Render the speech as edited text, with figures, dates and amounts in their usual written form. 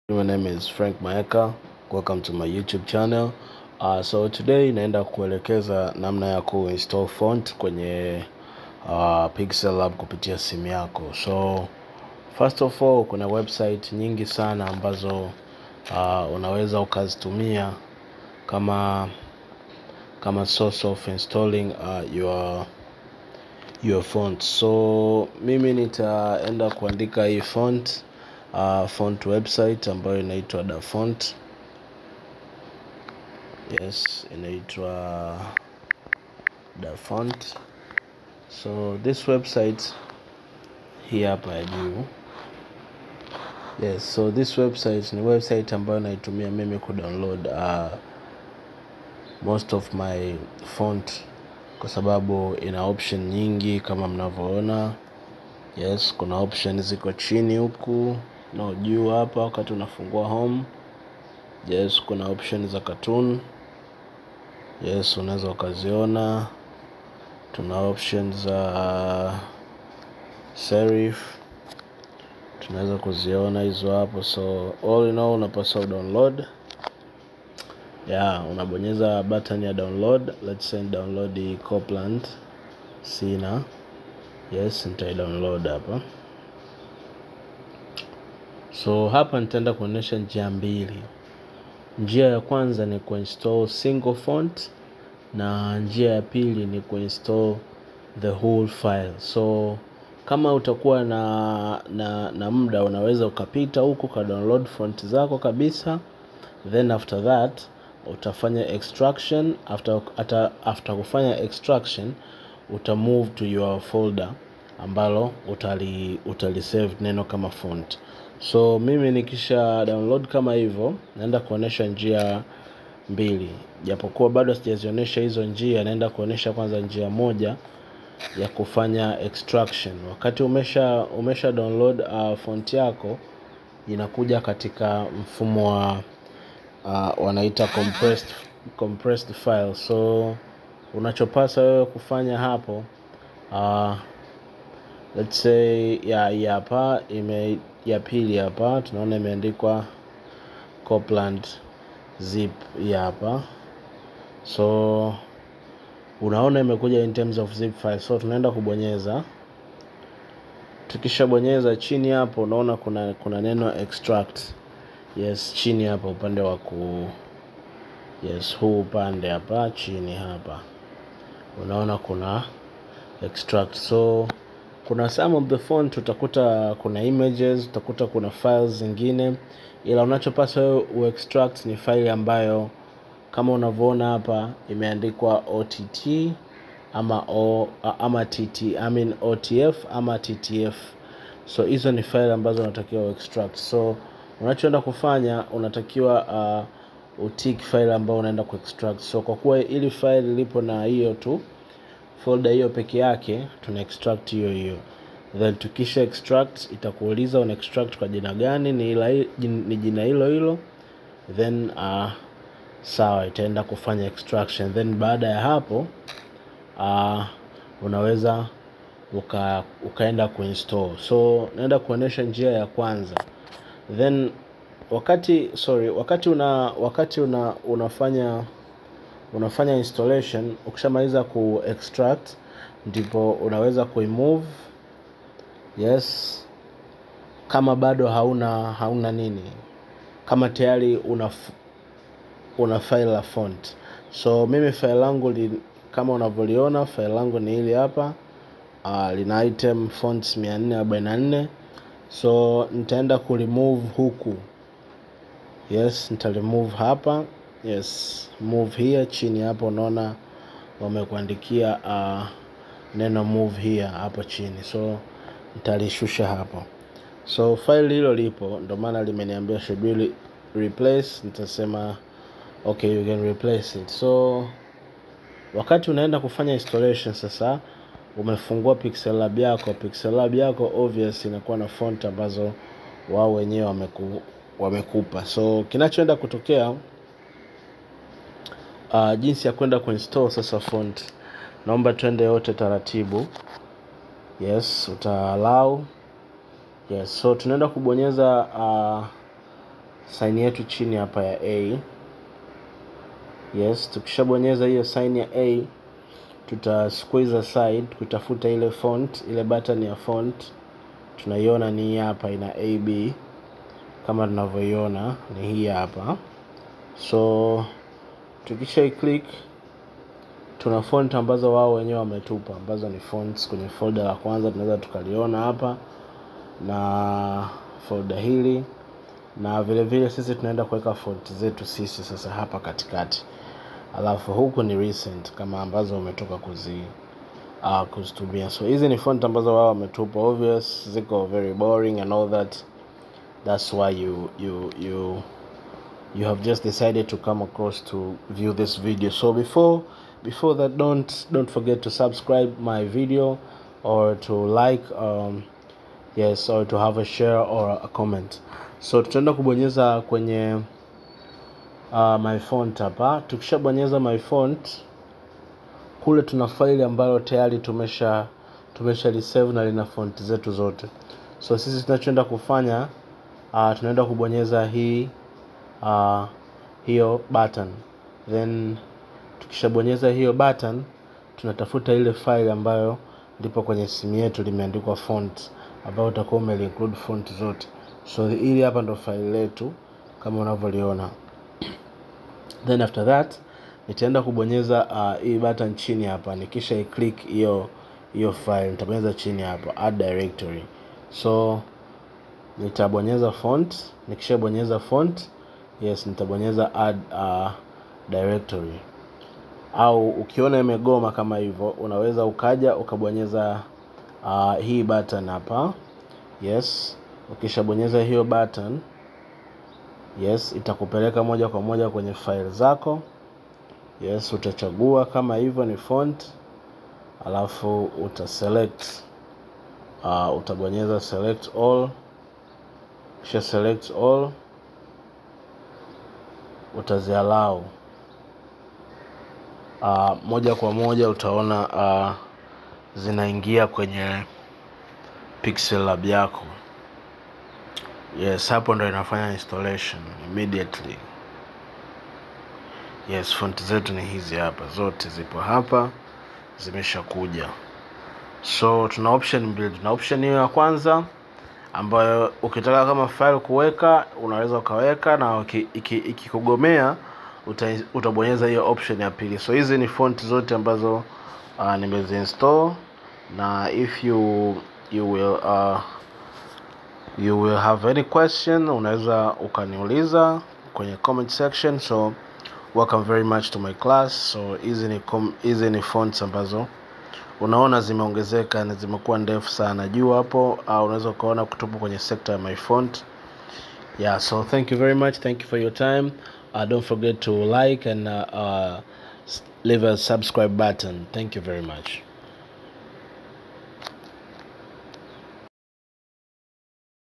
My name is Frank Maeka. Welcome to my YouTube channel. So today naenda kuelekeza namna ya kuinstall font kwenye Pixel Lab kupitia simu yako. So first of all, kuna website nyingi sana ambazo unaweza ukazitumia kama source of installing your font. So mimi nitaenda kuandika hii font website ambayo inaitwa DaFont. Yes, inaitwa DaFont. So this website hii hapa ya juu. Yes, so this website ni website ambayo naitumia mimi kudownload most of my font, kwa sababu ina option nyingi kama mnavyoona. Yes, kuna option ziko chini huku na juu hapa wakati unafungua home. Yes, kuna option za cartoon. Yes, unaweza ukaziona. Tuna options za serif, tunaweza kuziona hizo hapo. So all in all, unapaswa download. Unabonyeza button ya download. Let's say download Copland sina. Yes, nita-download hapa. So hapa nitaenda kuonyesha njia mbili. Njia ya kwanza ni kuinstall single font, na njia ya pili ni kuinstall the whole file. So kama utakuwa na muda, unaweza ukapita huko ka download font zako kabisa. Then after that utafanya extraction. After kufanya extraction, utamove to your folder ambalo utalisave neno kama font. So mimi nikisha download kama hivyo, naenda kuonesha njia mbili. Japokuwa bado sijazionyesha hizo njia, naenda kuonesha kwanza njia moja ya kufanya extraction. Wakati umesha download font yako, inakuja katika mfumo wa wanaita compressed file. So unachopasa wewe kufanya hapo, let's say hapa ya pili hapa tunaona imeandikwa Copland zip hapa. So unaona imekuja in terms of zip file. So tunaenda kubonyeza. Tukishabonyeza chini hapo, unaona kuna neno extract. Yes, chini hapa upande wa huu upande hapa chini hapa unaona kuna extract. So kuna some of the font utakuta kuna images, utakuta kuna files zingine, ila unachopaswa wewe uextract ni file ambayo kama unavyoona hapa imeandikwa OTT ama TT, OTF ama TTF. So hizo ni file ambazo unatakiwa uextract. So unachoenda kufanya, unatakiwa utick file ambayo unaenda kuextract. So kwa kuwa ili file lipo na hiyo tu folder hiyo peke yake, tuna extract hiyo. Then tukisha extract, itakuuliza una extract kwa jina gani. Ni jina hilo. Then sawa, itaenda kufanya extraction. Then baada ya hapo unaweza ukaenda kuinstall. So naenda kuonesha njia ya kwanza. Then wakati unafanya installation, ukishamaliza ku-extract, ndipo unaweza kuimove. Yes, kama bado hauna nini, kama tayari una file la font. So mimi file langu kama unavyoliona, file langu ni hili hapa. Lina item fonts 444. So nitaenda ku-remove huku. Yes, nita-remove hapa. Yes, move here. Chini hapo unaona wamekuandikia neno move here hapo chini. So nitalishusha hapo. So file hilo lipo, ndio maana limeniambia should we replace. Nitasema okay, you can replace it. So wakati unaenda kufanya installation sasa, umefungua Pixel Lab yako obvious inakuwa na font ambazo wao wenyewe wamekupa. So kinachoenda kutokea, jinsi ya kwenda kuinstall sasa font, naomba twende yote taratibu. Yes, uta allow. Yes, so tunaenda kubonyeza sign yetu chini hapa ya A. Yes, tukishabonyeza hiyo sign ya A, tuta squeeze aside kutafuta ile font, ile button ya font. Tunaiona ni hapa, ina AB kama tunavyoiona ni hii hapa. So tukisha click, tuna font ambazo wao wenyewe wametupa, ambazo ni fonts kwenye folder la kwanza. Tunaweza tukaliona hapa na folder hili, na vile vile sisi tunaenda kuweka font zetu sisi sasa hapa katikati. Alafu huku ni recent kama ambazo umetoka kuzitumia. So hizi ni font ambazo wao wametupa, obvious ziko very boring and all that. That's why you have just decided to come across to view this video. So before that, don't forget to subscribe my video, or to like, yes, or to have a share or a comment. So tutaenda kubonyeza kwenye my font hapa. Tukishabonyeza my font, kule tuna file ambayo tayari tumesha resave na lina font zetu zote. So sisi tunachoenda kufanya, tunaenda kubonyeza hiyo button. Then tukishabonyeza hiyo button, tunatafuta ile file ambayo ndipo kwenye simu yetu limeandikwa font, ambayo utakuwa umeinclude font zote. So ili hapa ndo file letu kama unavyoliona. Then after that, nitaenda kubonyeza hii button chini hapa. Nikisha click hiyo file, nitabonyeza chini hapa add directory. So nitabonyeza font. Nikishabonyeza font, yes, nitabonyeza add directory. Au ukiona imegoma kama hivyo, unaweza ukaja ukabonyeza hii button hapa. Yes, ukishabonyeza hiyo button, yes, itakupeleka moja kwa moja kwenye file zako. Yes, utachagua kama hivyo ni font, alafu utaselect, utabonyeza select all. Kisha select all, utaziallow. Moja kwa moja utaona zinaingia kwenye Pixel Lab yako. Yes, hapo ndo inafanya installation immediately. Yes, font zetu ni hizi hapa, zote zipo hapa, zimeshakuja. So tuna option mbili. Tuna option hiyo ya kwanza ambayo ukitaka kama file kuweka unaweza ukaweka, na ikikugomea utabonyeza hiyo option ya pili. So hizi ni font zote ambazo nimezinstall, na if you will have any question, unaweza ukaniuliza kwenye comment section. So welcome very much to my class. So hizi ni fonts ambazo unaona zimeongezeka na zimekuwa ndefu sana juu hapo. Unaweza ukaona kutoka kwenye sector ya my font. Yeah, so thank you very much. Thank you for your time. Don't forget to like and leave a subscribe button. Thank you very much.